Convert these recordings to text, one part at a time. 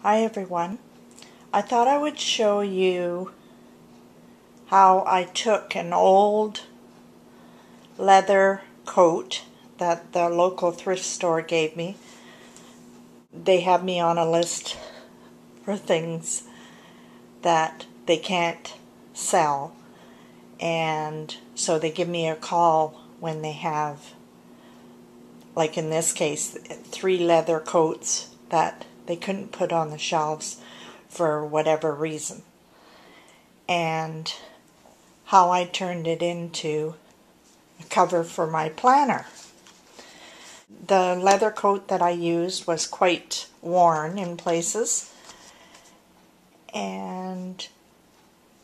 Hi everyone. I thought I would show you how I took an old leather coat that the local thrift store gave me. They have me on a list for things that they can't sell, and so they give me a call when they have, like in this case, 3 leather coats that they couldn't put on the shelves for whatever reason, and how I turned it into a cover for my planner. The leather coat that I used was quite worn in places, and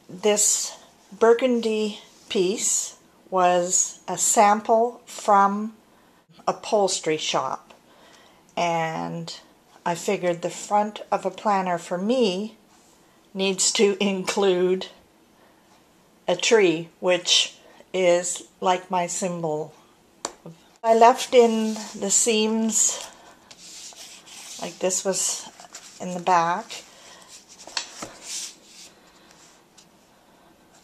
this burgundy piece was a sample from a upholstery shop, and I figured the front of a planner for me needs to include a tree, which is like my symbol. I left in the seams, like this was in the back,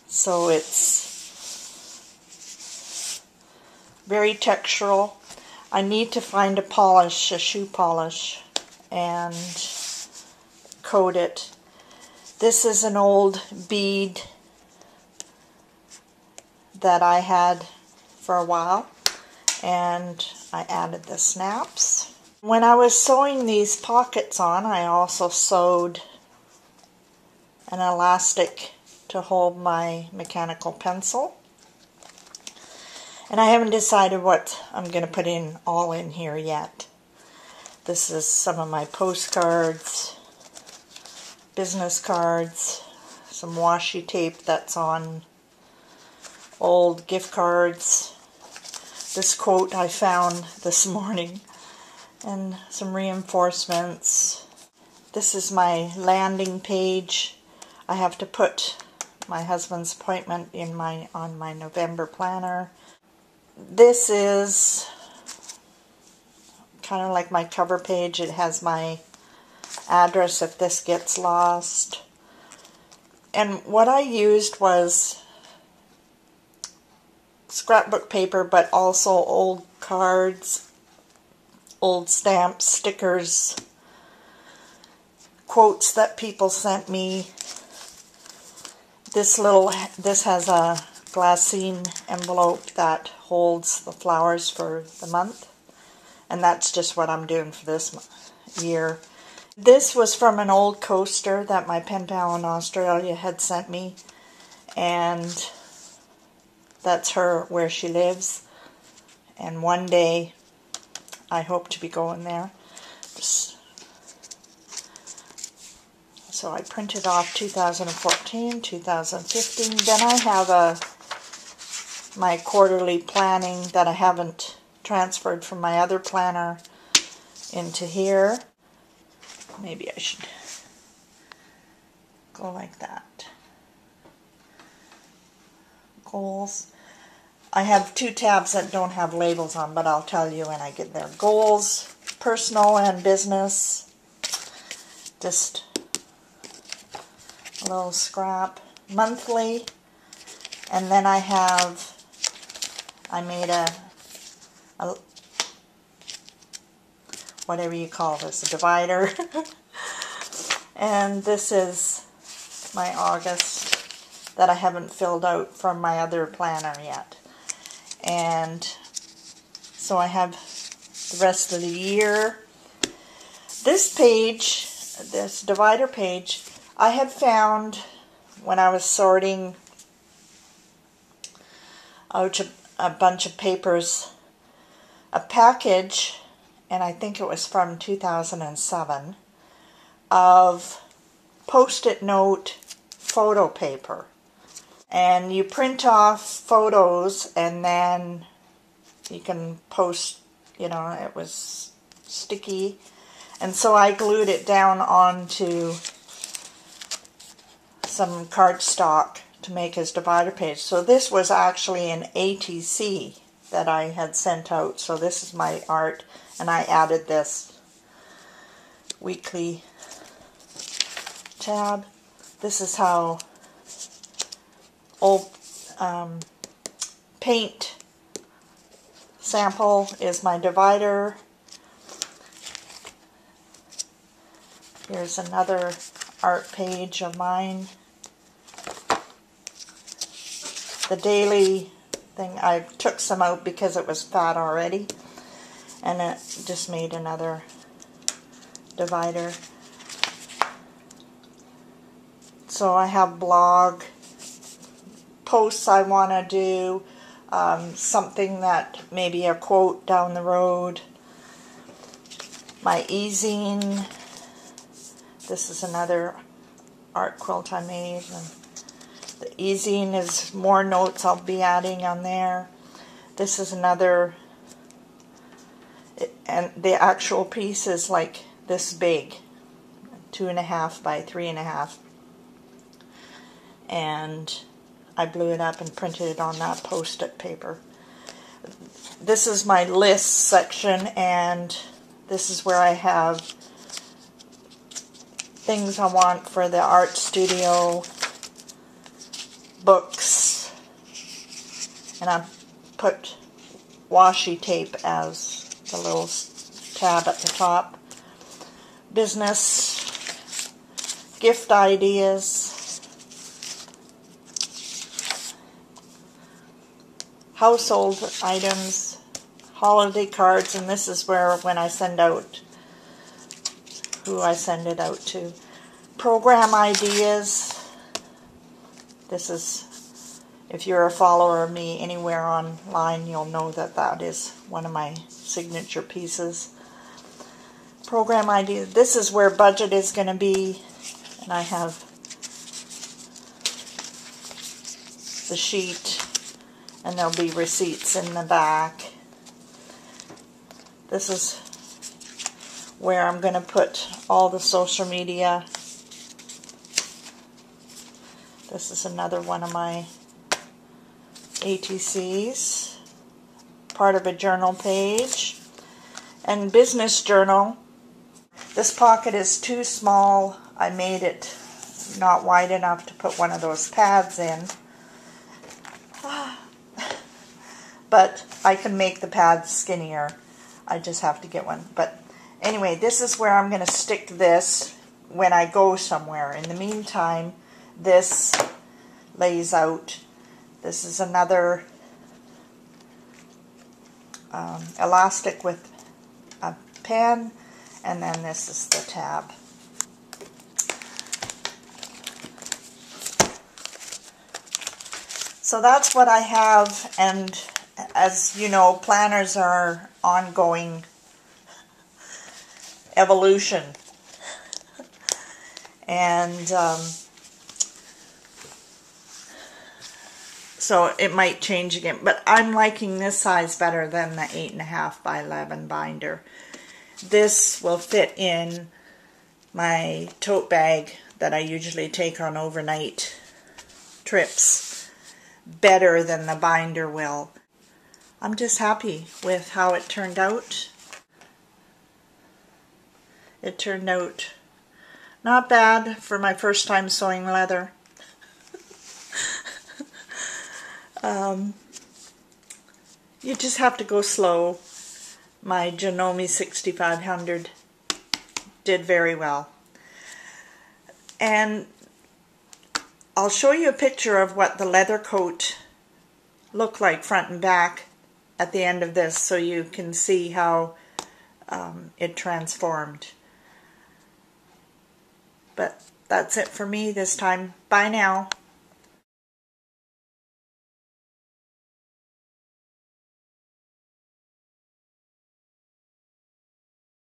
so it's very textural. I need to find a polish, a shoe polish, and coat it. This is an old bead that I had for a while, and I added the snaps. When I was sewing these pockets on, I also sewed an elastic to hold my mechanical pencil. And I haven't decided what I'm going to put in all in here yet. This is some of my postcards, business cards, some washi tape that's on old gift cards, this quote I found this morning, and some reinforcements. This is my landing page. I have to put my husband's appointment in on my November planner. This is kind of like my cover page. It has my address if this gets lost. And what I used was scrapbook paper, but also old cards, old stamps, stickers, quotes that people sent me. This has a glassine envelope that holds the flowers for the month, and that's just what I'm doing for this year. This was from an old coaster that my pen pal in Australia had sent me, and that's her where she lives, and one day I hope to be going there. So I printed off 2014, 2015. Then I have my quarterly planning that I haven't transferred from my other planner into here. Maybe I should go like that. Goals. I have 2 tabs that don't have labels on, but I'll tell you when I get there. Goals, personal and business. Just a little scrap. Monthly. And then I made a whatever you call this, a divider. And this is my August that I haven't filled out from my other planner yet. And so I have the rest of the year. This page, this divider page, I had found when I was sorting out a bunch of papers, a package, and I think it was from 2007, of Post-it note photo paper. And you print off photos and then you can post, it was sticky. And so I glued it down onto some cardstock to make his divider page. So this was actually an ATC that I had sent out. So this is my art, and I added this weekly tab. This is how old paint sample is my divider. Here's another art page of mine. The daily thing, I took some out because it was fat already, and it just made another divider. So I have blog posts I want to do, something that maybe a quote down the road. My e-zine. This is another art quilt I made. And the e-zine is more notes I'll be adding on there. This is another, and the actual piece is like this big, 2.5 by 3.5. And I blew it up and printed it on that post-it paper. This is my list section, and this is where I have things I want for the art studio, books, and I put washi tape as the little tab at the top. Business, gift ideas, household items, holiday cards, and this is where when I send out who I send it out to. Program ideas. This is, if you're a follower of me anywhere online, you'll know that that is one of my signature pieces. Program ideas. This is where budget is going to be, and I have the sheet, and there'll be receipts in the back. This is where I'm going to put all the social media. This is another one of my ATCs, part of a journal page, and business journal. This pocket is too small. I made it not wide enough to put one of those pads in, but I can make the pads skinnier. I just have to get one. But anyway, this is where I'm going to stick this when I go somewhere. In the meantime, this lays out. This is another elastic with a pen, and then this is the tab. So that's what I have, and as you know, planners are ongoing evolution, and so it might change again, but I'm liking this size better than the 8.5 by 11 binder. This will fit in my tote bag that I usually take on overnight trips better than the binder will. I'm just happy with how it turned out. It turned out not bad for my first time sewing leather. You just have to go slow. My Janome 6500 did very well. And I'll show you a picture of what the leather coat looked like front and back at the end of this, so you can see how it transformed. But that's it for me this time. Bye now.